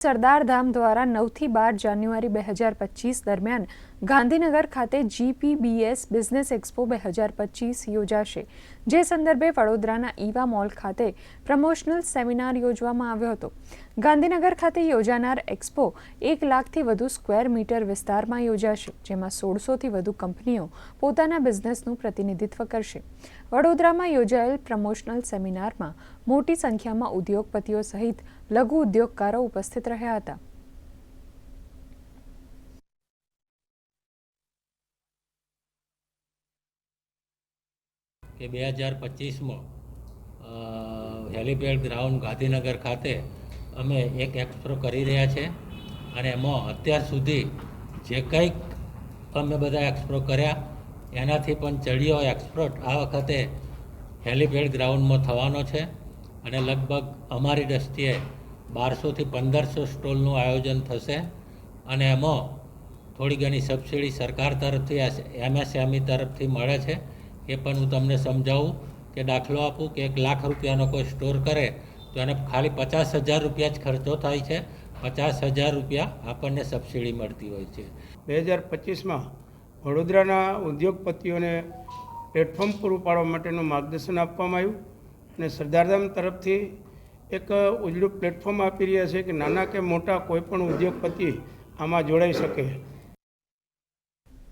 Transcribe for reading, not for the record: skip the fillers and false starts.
સરદાર ધામ દ્વારા 9 થી 12 જાન્યુઆરી 2025 દરમિયાન ગાંધીનગર ખાતે GPBS બિઝનેસ એક્સપો 2025 યોજાશે, જે સંદર્ભે વડોદરાના ઈવા મોલ ખાતે પ્રમોશનલ સેમિનાર યોજવામાં આવ્યો હતો। ગાંધીનગર ખાતે યોજાનાર એક્સપો 1 લાખથી વધુ સ્ક્વેર મીટર વિસ્તારમાં યોજાશે, જેમાં 1600થી વધુ કંપનીઓ પોતાના બિઝનેસનું પ્રતિનિધિત્વ કરશે। વડોદરામાં યોજાયેલ પ્રમોશનલ સેમિનારમાં મોટી સંખ્યામાં ઉદ્યોગપતિઓ સહિત લઘુ ઉદ્યોગકારો ઉપસ્થિત રહ્યા હતા। કે 2025માં હેલીપેડ ગ્રાઉન્ડ ગાંધીનગર ખાતે અમે એક એક્સપો કરી રહ્યા છે અને એમાં અત્યાર સુધી જે કંઈક અમે બધા એક્સપો કર્યા એનાથી પણ ચડિયો એક્સપો આ વખતે હેલીપેડ ગ્રાઉન્ડમાં થવાનો છે અને લગભગ અમારી દ્રષ્ટિએ 1200થી 1500 સ્ટોલનું આયોજન થશે અને એમાં થોડી ઘણી સબસિડી સરકાર તરફથી MSME તરફથી મળે છે। એ પણ હું તમને સમજાવું કે દાખલો આપું કે 1 લાખ રૂપિયાનો કોઈ સ્ટોર કરે તો એને ખાલી 50,000 રૂપિયા જ ખર્ચો થાય છે, 50,000 રૂપિયા આપણને સબસિડી મળતી હોય છે। 2025માં વડોદરાના ઉદ્યોગપતિઓને પ્લેટફોર્મ પૂરું પાડવા માટેનું માર્ગદર્શન આપવામાં આવ્યું અને સરદારધામ તરફથી એક ઉજળું પ્લેટફોર્મ આપી રહ્યા છે કે નાના કે મોટા કોઈ પણ ઉદ્યોગપતિ આમાં જોડાઈ શકે।